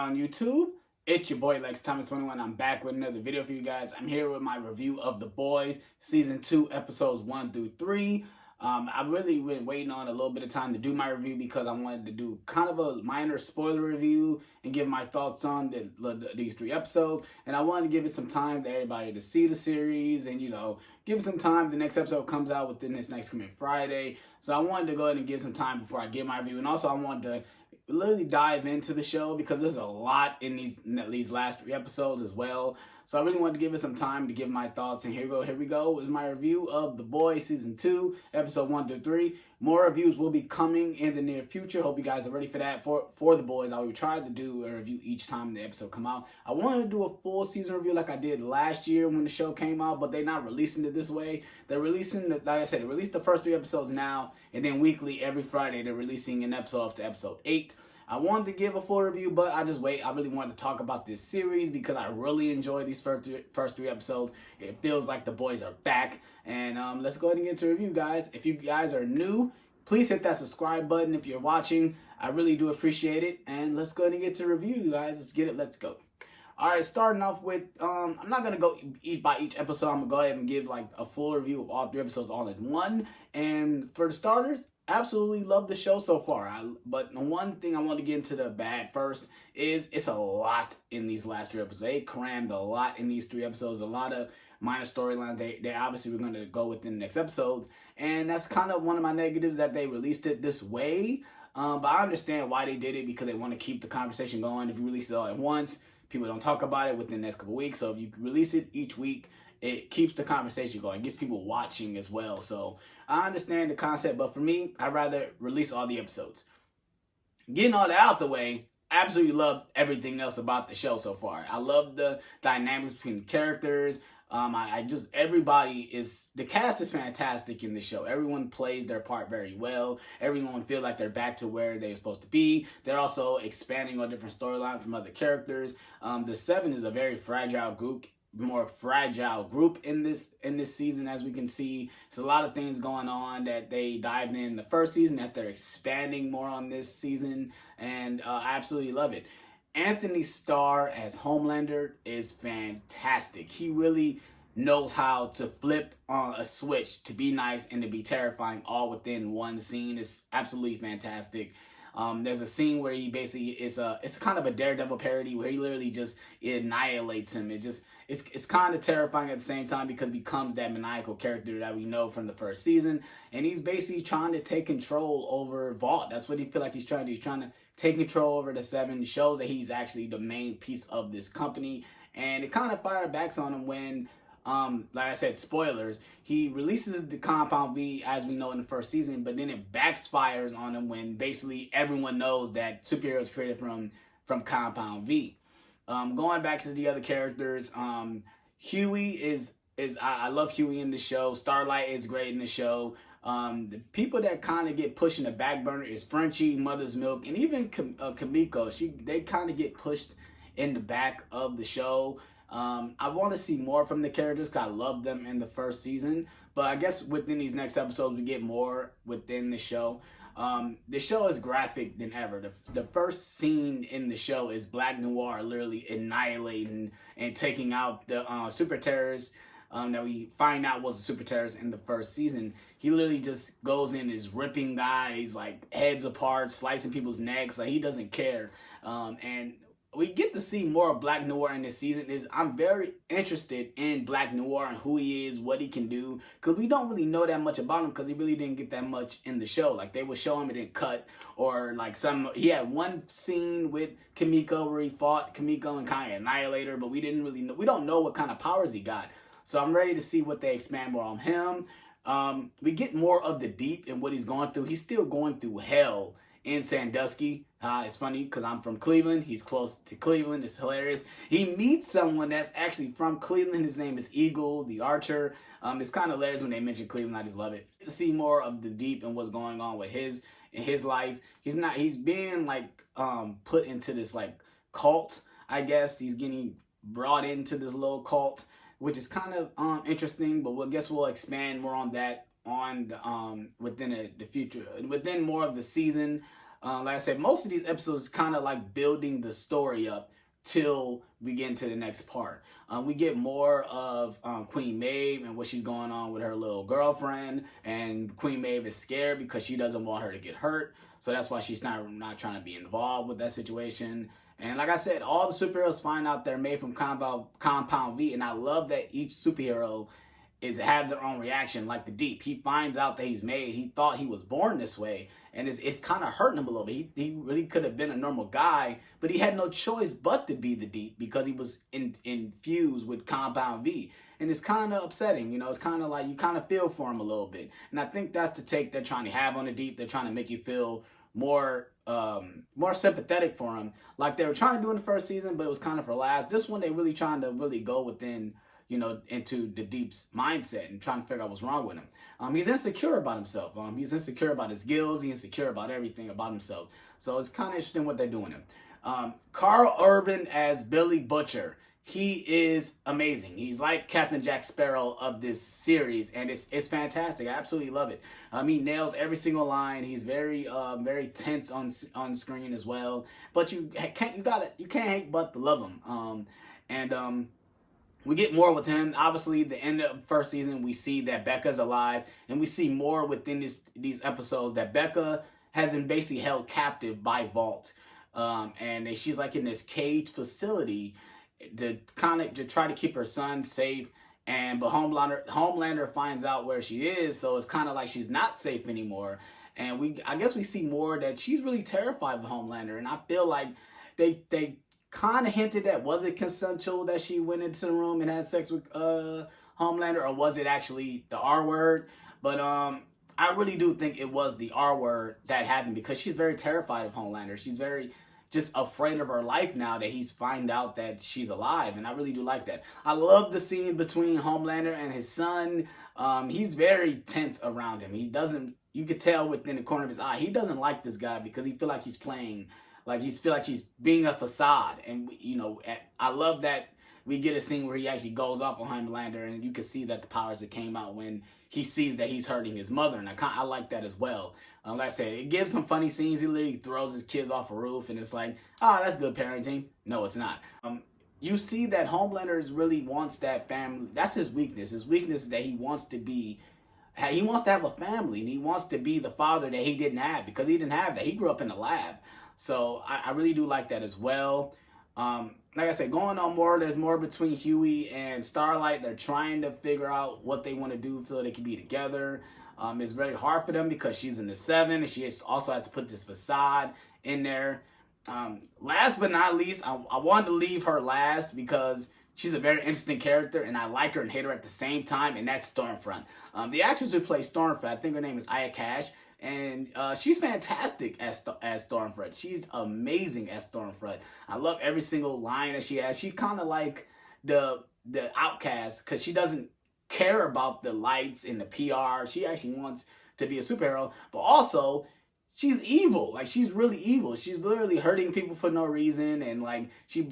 on YouTube? It's your boy Lex Thomas 21. I'm back with another video for you guys. I'm here with my review of The Boys Season 2 episodes 1 through 3. I've really been waiting on a little bit of time to do my review because I wanted to do kind of a minor spoiler review and give my thoughts on these 3 episodes. And I wanted to give it some time to everybody to see the series and, give it some time. The next episode comes out within this next coming Friday. So I wanted to go ahead and give some time before I give my review. And also I wanted to literally dive into the show because there's a lot in these last 3 episodes as well. So I really wanted to give it some time to give my thoughts. And here we go with my review of The Boys Season 2, Episode 1 through 3. More reviews will be coming in the near future. Hope you guys are ready for that. For The Boys, I will try to do a review each time the episode come out. I wanted to do a full season review like I did last year when the show came out, but they're not releasing it this way. They're releasing, like I said, they released the first 3 episodes now, and then weekly, every Friday, they're releasing an episode up to episode 8. I wanted to give a full review, but I just wait. I really wanted to talk about this series because I really enjoyed these first three episodes. It feels like the boys are back. And let's go ahead and get to review, guys. If you guys are new, please hit that subscribe button if you're watching. I really do appreciate it. And let's go ahead and get to review, guys. Let's get it. Let's go. All right, starting off with, I'm not going to go by each episode. I'm going to go ahead and give like a full review of all 3 episodes all in one. And for the starters, absolutely love the show so far. But the one thing I want to get into the bad first is it's a lot in these last 3 episodes. They crammed a lot in these 3 episodes. A lot of minor storylines. They obviously were going to go within the next episodes. And that's kind of one of my negatives that they released it this way. But I understand why they did it because they want to keep the conversation going. If you release it all at once, people don't talk about it within the next couple weeks. So if you release it each week, it keeps the conversation going. It gets people watching as well. So I understand the concept, but for me, I'd rather release all the episodes. Getting all that out the way, absolutely love everything else about the show so far. I love the dynamics between the characters. The cast is fantastic in the show. Everyone plays their part very well. Everyone feels like they're back to where they're supposed to be. They're also expanding on different storylines from other characters. The 7 is a very fragile group. More fragile group in this season, as we can see. There's a lot of things going on that they dived in the first season that they're expanding more on this season, and I absolutely love it. Anthony Starr as Homelander is fantastic. He really knows how to flip on a switch to be nice and to be terrifying all within one scene. It's absolutely fantastic. There's a scene where he basically it's kind of a Daredevil parody where he literally just annihilates him. It's kind of terrifying at the same time because he becomes that maniacal character that we know from the first season, and he's basically trying to take control over Vought. That's what he feel like he's trying to do. He's trying to take control over the 7. He shows that he's actually the main piece of this company, and it kind of fire backs on him when, like I said, spoilers, he releases the Compound V as we know in the first season, but then it backfires on him when basically everyone knows that superheroes created from Compound V. Going back to the other characters, Huey I love Huey in the show. Starlight is great in the show. The people that kind of get pushed in the back burner is Frenchie, Mother's Milk, and even Kimiko. They kind of get pushed in the back of the show. I want to see more from the characters because I love them in the first season. But I guess within these next episodes, we get more within the show. The show is graphic than ever. The first scene in the show is Black Noir literally annihilating and taking out the super terrorist that we find out was a super terrorist in the first season. He literally just goes in, is ripping guys like heads apart, slicing people's necks. Like he doesn't care. And we get to see more of Black Noir in this season. I'm very interested in Black Noir and who he is, what he can do, because we don't really know that much about him because he really didn't get that much in the show. Like they would show him, it didn't cut, or like he had one scene with Kimiko where he fought Kimiko and kind of annihilate her, but we don't know what kind of powers he got. So I'm ready to see what they expand more on him. We get more of the deep and what he's going through. He's still going through hell in Sandusky. It's funny because I'm from Cleveland. He's close to Cleveland. It's hilarious. He meets someone that's actually from Cleveland. His name is Eagle, the Archer. It's kind of hilarious when they mention Cleveland. I just love it. To see more of the deep and what's going on with his life. He's being like put into this like cult, I guess. He's getting brought into this little cult, which is kind of interesting, but I guess we'll expand more on that within the future, within more of the season. Like I said, most of these episodes kind of like building the story up till we get into the next part. We get more of Queen Maeve and what she's going on with her little girlfriend, and Queen Maeve is scared because she doesn't want her to get hurt, so that's why she's not trying to be involved with that situation. And like I said, all the superheroes find out they're made from Compound V, and I love that each superhero have their own reaction. Like the Deep, he finds out that he's made. He thought he was born this way, and it's kind of hurting him a little bit. He really could have been a normal guy, but he had no choice but to be the Deep because he was infused with Compound V, and it's kind of upsetting. You know, it's kind of like you kind of feel for him a little bit, and I think that's the take they're trying to have on the Deep. They're trying to make you feel more sympathetic for him, like they were trying to do in the first season, but it was kind of for last. This one, they really trying to really go within, you know, into the Deep's mindset and trying to figure out what's wrong with him. He's insecure about himself. He's insecure about his skills. He's insecure about everything about himself. So it's kind of interesting what they're doing him. Carl Urban as Billy Butcher. He is amazing. He's like Captain Jack Sparrow of this series, and it's fantastic. I absolutely love it. He nails every single line. He's very tense on screen as well. But you can't hate but to love him. We get more with him. Obviously, the end of the first season, we see that Becca's alive, and we see more within these episodes that Becca has been basically held captive by Vault, and she's like in this cage facility to try to keep her son safe. But Homelander finds out where she is, so it's kind of like she's not safe anymore. And I guess we see more that she's really terrified of Homelander, and I feel like they kind of hinted that, was it consensual that she went into the room and had sex with Homelander, or was it actually the R word? But I really do think it was the R word that happened, because she's very terrified of Homelander. She's very just afraid of her life now that he's find out that she's alive, and I really do like that. I love the scene between Homelander and his son. He's very tense around him. You could tell within the corner of his eye, he doesn't like this guy because he feel like he's playing, like he's being a facade. And you know, I love that we get a scene where he actually goes off on Homelander, and you can see that the powers that came out when he sees that he's hurting his mother, and I like that as well. Like I said, it gives some funny scenes. He literally throws his kids off a roof, and it's like, that's good parenting. No, it's not. You see that Homelander really wants that family. That's his weakness. His weakness is that he wants to have a family, and he wants to be the father that he didn't have, because he didn't have that. He grew up in the lab. So I really do like that as well. Like I said, going on more, there's more between Huey and Starlight. They're trying to figure out what they want to do so they can be together. It's very hard for them because she's in the 7, and she also has to put this facade in there. Last but not least, I wanted to leave her last because she's a very interesting character, and I like her and hate her at the same time, and that's Stormfront. The actress who plays Stormfront, I think her name is Aya Cash, and she's fantastic as Stormfront. She's amazing as Stormfront. I love every single line that she has. She's kind of like the outcast, because she doesn't care about the lights and the PR. She actually wants to be a superhero, but also she's evil. Like, she's really evil. She's literally hurting people for no reason, and like she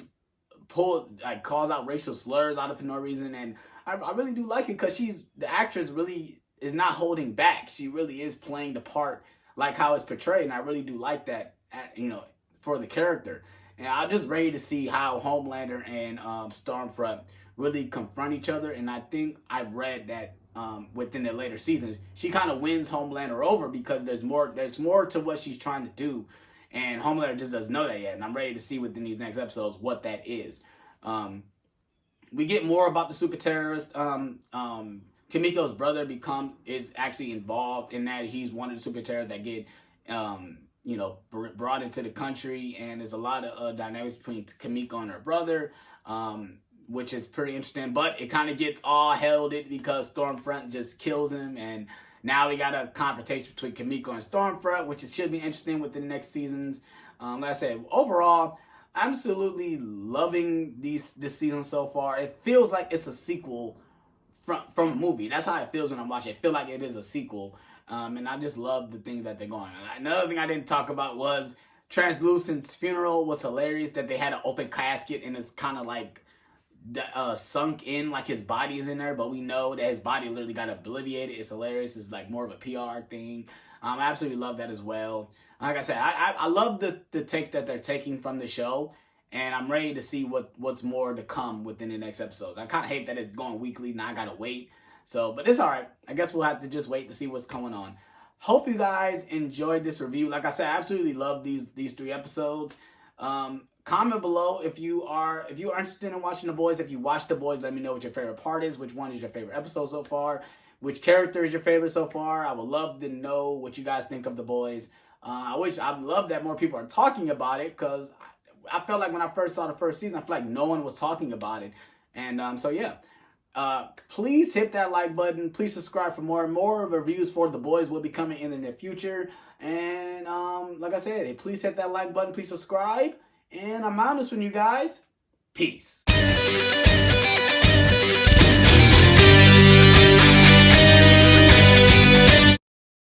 calls out racial slurs out of for no reason. And I really do like it because the actress really is not holding back. She really is playing the part like how it's portrayed, and I really do like that, you know, for the character. And I'm just ready to see how Homelander and Stormfront really confront each other. And I think I've read that within the later seasons, she kind of wins Homelander over because there's more to what she's trying to do, and Homelander just doesn't know that yet. And I'm ready to see within these next episodes what that is. We get more about the super terrorist. Kimiko's brother is actually involved in that. He's one of the super terrorists that get brought into the country, and there's a lot of dynamics between Kimiko and her brother, which is pretty interesting. But it kind of gets all helded because Stormfront just kills him, and now we got a confrontation between Kimiko and Stormfront, which should be interesting within the next seasons. Like I said, overall, I'm absolutely loving this season so far. It feels like it's a sequel from a movie. That's how it feels when I'm watching. I feel like it is a sequel. And I just love the things that they're going on. Another thing I didn't talk about was Translucent's funeral was hilarious, that they had an open casket and it's kind of like sunk in, like his body is in there, but we know that his body literally got obliterated. It's hilarious. It's like more of a PR thing. I absolutely love that as well. Like I said, I love the takes that they're taking from the show, and I'm ready to see what's more to come within the next episode. I kind of hate that it's going weekly, now I gotta wait. So, but it's all right. I guess we'll have to just wait to see what's going on. Hope you guys enjoyed this review. Like I said, I absolutely love these 3 episodes. Comment below if you are interested in watching The Boys. If you watched The Boys, let me know what your favorite part is. Which one is your favorite episode so far? Which character is your favorite so far? I would love to know what you guys think of The Boys. I'd love that more people are talking about it, because I felt like when I first saw the first season, I feel like no one was talking about it. And so yeah. Please hit that like button. Please subscribe for more reviews for The Boys will be coming in the near future. And like I said, please hit that like button. Please subscribe. And I'm honest with you guys. Peace.